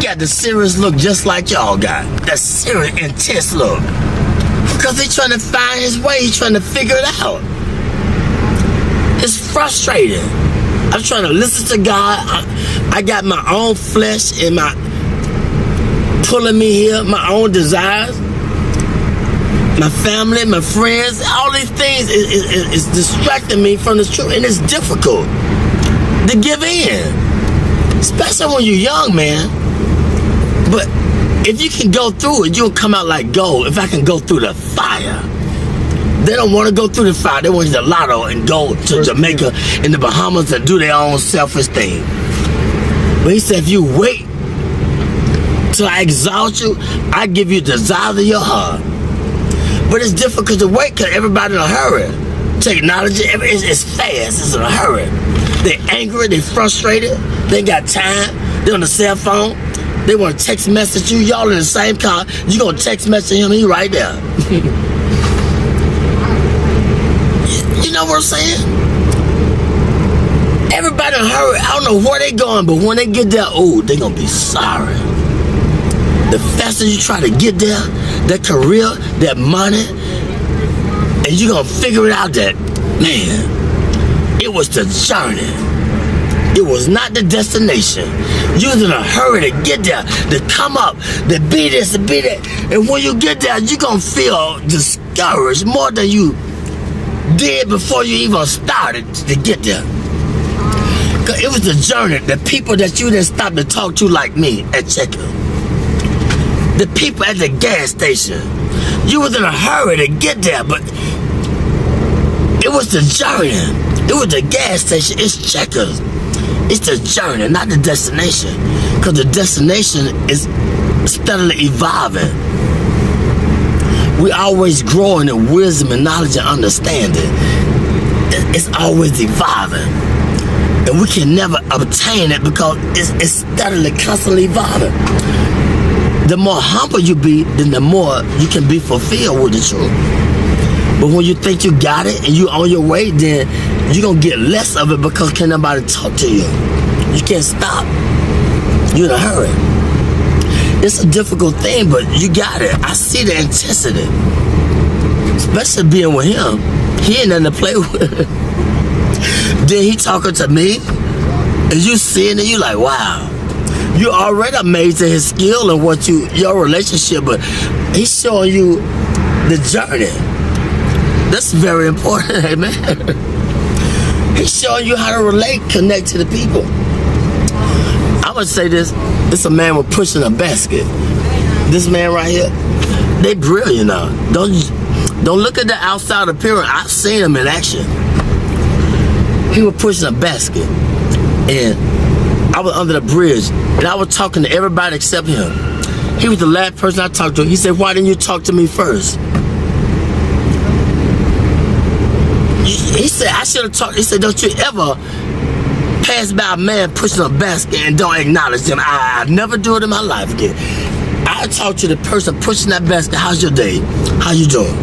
got the serious look just like y'all got. That serious, intense look. Because he's trying to find his way. He's trying to figure it out. It's frustrating. I'm trying to listen to God. I got my own flesh and my pulling me here, my own desires, my family, my friends, all these things is distracting me from the truth, and it's difficult to give in, especially when you're young, man. But if you can go through it, you'll come out like gold. If I can go through the fire. They don't want to go through the fire. They want to hit the lotto and go to Jamaica and the Bahamas and do their own selfish thing. But he said, if you wait till I exalt you, I give you the desires of your heart. But it's difficult to wait because everybody in a hurry. Technology, it's fast. It's in a hurry. They're angry. They're frustrated. They ain't got time. They're on the cell phone. They want to text message you. Y'all in the same car. You going to text message him. He right there. You know what I'm saying? Everybody in a hurry. I don't know where they going, but when they get there, oh, they gonna be sorry. The faster you try to get there, that career, that money, and you gonna figure it out that, man, it was the journey. It was not the destination. You was in a hurry to get there, to come up, to be this, to be that. And when you get there, you gonna feel discouraged more than you did before you even started to get there. Cause it was the journey, the people that you didn't stop to talk to like me at checkout. The people at the gas station. You was in a hurry to get there, but it was the journey. It was the gas station. It's Checkers. It's the journey, not the destination. Cause the destination is steadily evolving. We always growing in wisdom and knowledge and understanding. It's always evolving. And we can never obtain it because it's steadily, constantly evolving. The more humble you be, then the more you can be fulfilled with the truth. But when you think you got it and you on your way, then you're going to get less of it because can't nobody talk to you. You can't stop. You're in a hurry. It's a difficult thing, but you got it. I see the intensity. Especially being with him. He ain't nothing to play with. Then he talking to me, and you seeing it, you like, wow. You already amazed at his skill and what your relationship, but he's showing you the journey. That's very important, amen. He's showing you how to relate, connect to the people. I would say this, it's a man with pushing a basket. This man right here, they brilliant now. Don't look at the outside appearance. I've seen him in action. He was pushing a basket, and I was under the bridge, and I was talking to everybody except him. He was the last person I talked to. He said, why didn't you talk to me first? He said, I should have talked. He said, don't you ever pass by a man pushing a basket and don't acknowledge them. I'll never do it in my life again. I talk to the person pushing that basket, how's your day? How you doing?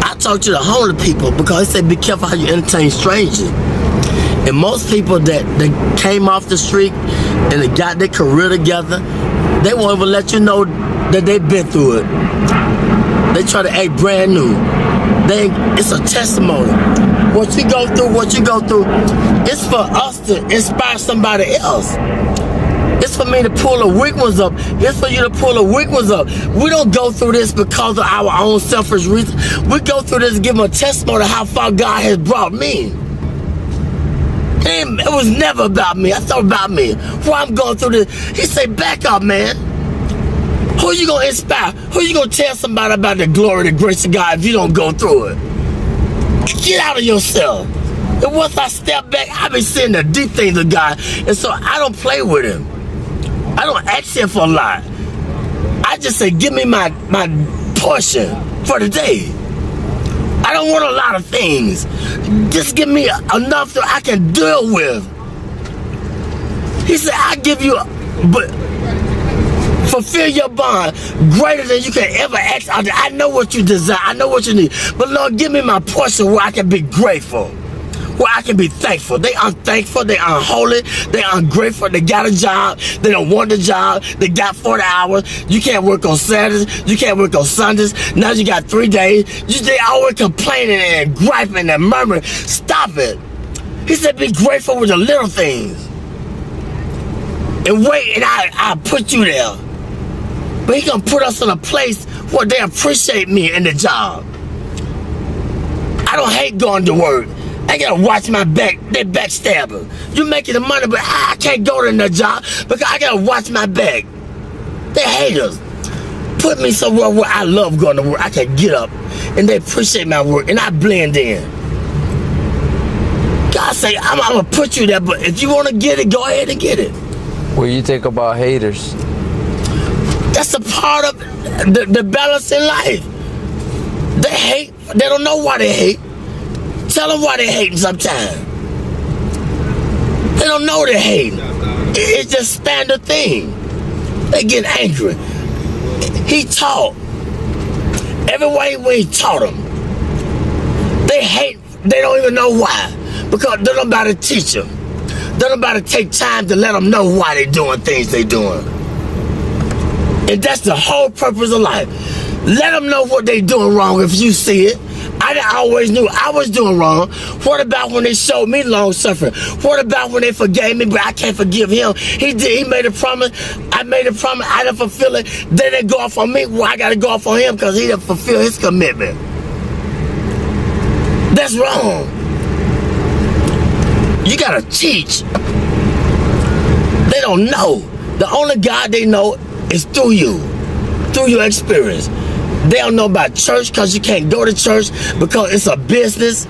I talk to the homeless people because they say be careful how you entertain strangers. And most people that came off the street and they got their career together, they won't even let you know that they've been through it. They try to act brand new. It's a testimony. What you go through, it's for us to inspire somebody else. It's for me to pull the weak ones up. It's for you to pull the weak ones up. We don't go through this because of our own selfish reasons. We go through this to give them a testimony of how far God has brought me. It was never about me. I thought about me. Why I'm going through this. He said, back up, man. Who you going to inspire? Who you going to tell somebody about the glory, the grace of God if you don't go through it? Get out of yourself. And once I step back, I be seeing the deep things of God. And so I don't play with him. I don't ask him for a lot. I just say, give me my portion for the day. I don't want a lot of things. Just give me enough that I can deal with. He said, I give you, but fulfill your bond greater than you can ever ask. I know what you desire. I know what you need. But Lord, give me my portion where I can be grateful. where I can be thankful. They unthankful, they unholy, they ungrateful, they got a job, they don't want the job, they got 40 hours, you can't work on Saturdays, you can't work on Sundays, now you got 3 days, they always complaining and griping and murmuring. Stop it. He said be grateful with the little things. And wait, and I put you there. But he gonna put us in a place where they appreciate me in the job. I don't hate going to work. I gotta watch my back. They backstabbers. You making the money, but I can't go to the job because I gotta watch my back. They haters. Put me somewhere where I love going to work. I can get up and they appreciate my work and I blend in. God say, I'm gonna put you there, but if you wanna get it, go ahead and get it. What do you think about haters? That's a part of the balance in life. They hate. They don't know why they hate. Tell them why they hating sometimes. They don't know they're hating. It's just standard thing. They get angry. He taught. Every way when he taught them. They hate. They don't even know why. Because they're not about to teach them. They're not about to take time to let them know why they're doing things they're doing. And that's the whole purpose of life. Let them know what they're doing wrong if you see it. I always knew I was doing wrong. What about when they showed me long suffering? What about when they forgave me, but I can't forgive him? He made a promise. I made a promise. I didn't fulfill it. They didn't go off on me. Well, I got to go off on him because he didn't fulfill his commitment. That's wrong. You got to teach. They don't know. The only God they know is through you, through your experience. They don't know about church because you can't go to church because it's a business.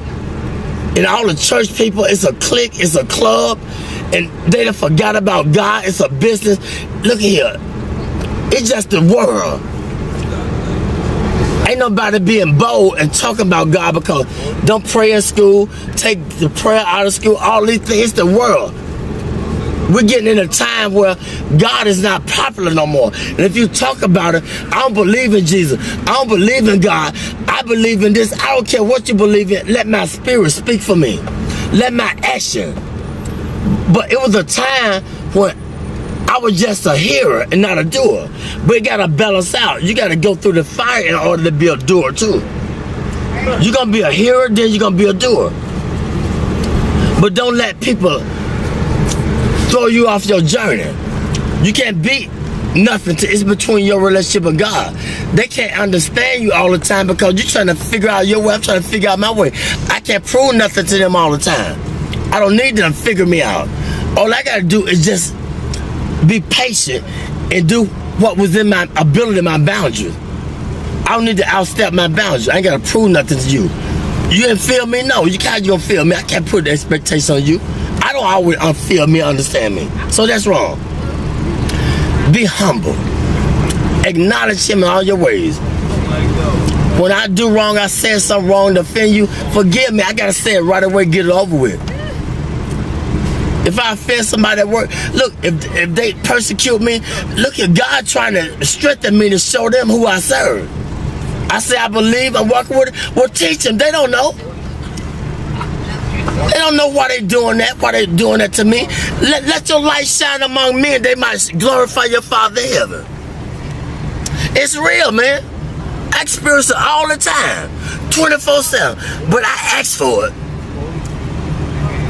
And all the church people, it's a clique, it's a club. And they done forgot about God, it's a business. Look here, it's just the world. Ain't nobody being bold and talking about God because don't pray in school, take the prayer out of school, all these things, it's the world. We're getting in a time where God is not popular no more. And if you talk about it, I don't believe in Jesus. I don't believe in God. I believe in this. I don't care what you believe in. Let my spirit speak for me. Let my action. But it was a time when I was just a hearer and not a doer. But it got to balance out. You got to go through the fire in order to be a doer too. You're going to be a hearer, then you're going to be a doer. But don't let people throw you off your journey. You can't beat nothing. It's between your relationship with God. They can't understand you all the time because you're trying to figure out your way. I'm trying to figure out my way. I can't prove nothing to them all the time. I don't need them to figure me out. All I got to do is just be patient and do what was in my ability, my boundaries. I don't need to outstep my boundaries. I ain't got to prove nothing to you. You didn't feel me? No, you can't gonna feel me. I can't put the expectation on you. I don't always feel me, understand me. So that's wrong. Be humble. Acknowledge him in all your ways. When I do wrong, I said something wrong to offend you, forgive me. I gotta say it right away, get it over with. If I offend somebody at work, look, if they persecute me, look at God trying to strengthen me to show them who I serve. I say I believe, I'm walking with it. Well, teach them. They don't know. They don't know why they're doing that to me. Let your light shine among men. They might glorify your Father in heaven. It's real, man. I experience it all the time, 24/7. But I asked for it.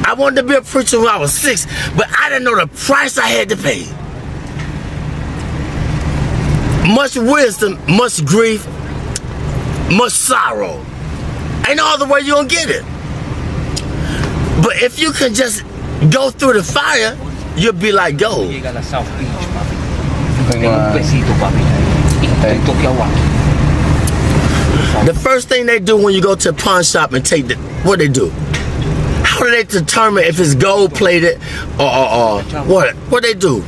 I wanted to be a preacher when I was 6, but I didn't know the price I had to pay. Much wisdom, much grief, much sorrow. Ain't no other way you gonna get it. But if you can just go through the fire, you'll be like gold. The first thing they do when you go to a pawn shop and take what they do? How do they determine if it's gold plated or what? What they do?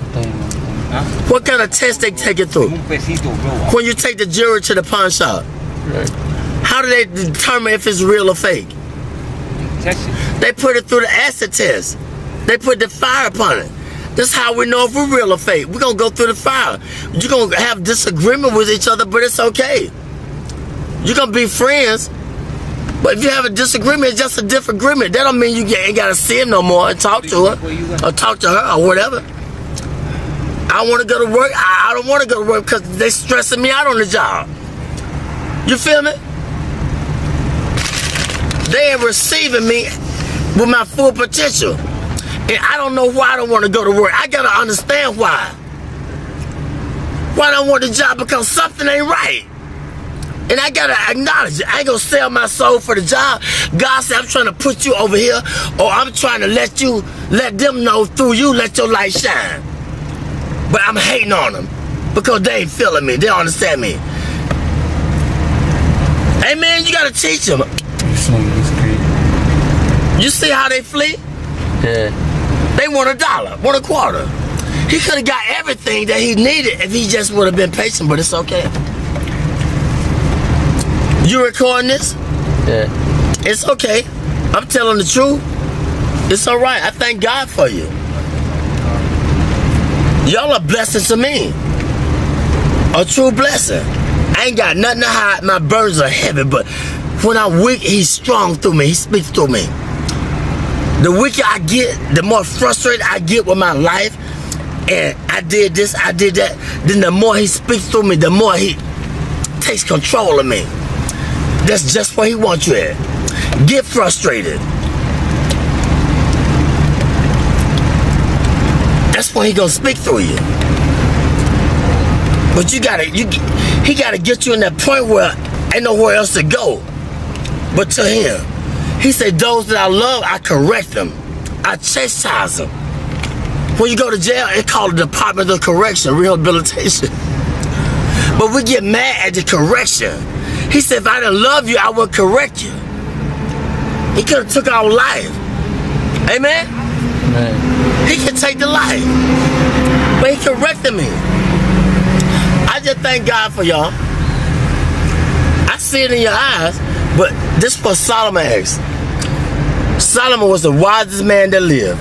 What kind of test they take it through? When you take the jewelry to the pawn shop, how do they determine if it's real or fake? They put it through the acid test. They put the fire upon it. That's how we know if we're real or fake. We're gonna go through the fire. You're gonna have disagreement with each other, but it's okay. You're gonna be friends, But if you have a disagreement, it's just a different agreement. That don't mean you ain't got to see him no more and talk to her or talk to her or whatever. I want to go to work. I don't want to go to work because they stressing me out on the job. You feel me? They ain't receiving me with my full potential. And I don't know why I don't want to go to work. I got to understand why. Why I don't want the job? Because something ain't right. And I got to acknowledge it. I ain't going to sell my soul for the job. God said, I'm trying to put you over here, or I'm trying to let them know through you, let your light shine. But I'm hating on them because they ain't feeling me. They don't understand me. Hey, man, you got to teach them. You see how they flee? Yeah. They want $1, want a quarter. He could have got everything that he needed if he just would have been patient, but it's okay. You recording this? Yeah. It's okay. I'm telling the truth. It's all right. I thank God for you. Y'all are blessings to me. A true blessing. I ain't got nothing to hide. My burdens are heavy, but when I'm weak, he's strong through me. He speaks through me. The weaker I get, the more frustrated I get with my life, and I did this, I did that, then the more he speaks through me, the more he takes control of me. That's just where he wants you at. Get frustrated. That's when he gonna speak through you. But he gotta get you in that point where ain't nowhere else to go but to him. He said, those that I love, I correct them. I chastise them. When you go to jail, it's called the Department of Correction, Rehabilitation. But we get mad at the correction. He said, if I didn't love you, I would correct you. He could have took our life. Amen? Man. He could take the life. But he corrected me. I just thank God for y'all. I see it in your eyes, but this was Solomon asked. Solomon was the wisest man that lived.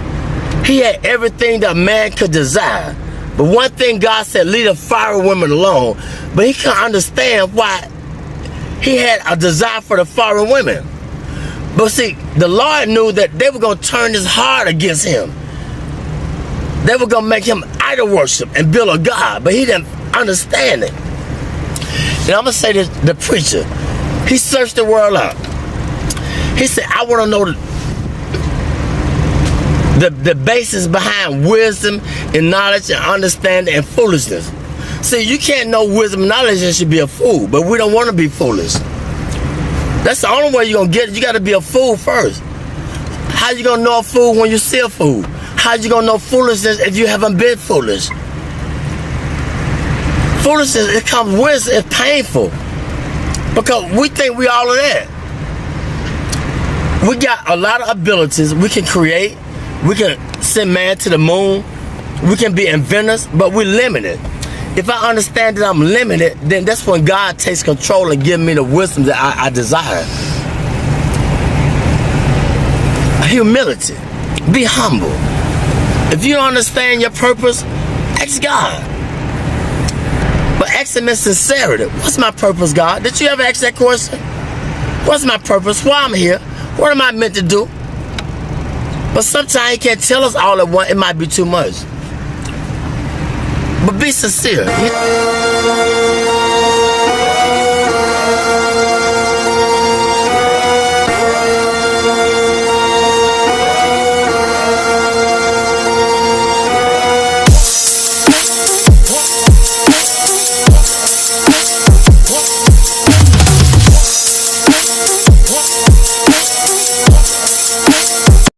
He had everything that man could desire. But one thing God said, leave the fiery women alone. But he couldn't understand why he had a desire for the foreign women. But see, the Lord knew that they were going to turn his heart against him. They were going to make him idol worship and build a God. But he didn't understand it. And I'm going to say this, the preacher, he searched the world out. He said, I want to know the basis behind wisdom and knowledge and understanding and foolishness. See, you can't know wisdom and knowledge and should be a fool, but we don't want to be foolish. That's the only way you're going to get it. You got to be a fool first. How you going to know a fool when you see a fool? How you going to know foolishness if you haven't been foolish? Foolishness, it comes with, it's painful. Because we think we all of that. We got a lot of abilities. We can create. We can send man to the moon. We can be inventors, but we're limited. If I understand that I'm limited, then that's when God takes control and gives me the wisdom that I desire. Humility. Be humble. If you don't understand your purpose, ask God. But ask him in sincerity. What's my purpose, God? Did you ever ask that question? What's my purpose? Why I'm here? What am I meant to do? But sometimes he can't tell us all at once. It might be too much. But be sincere.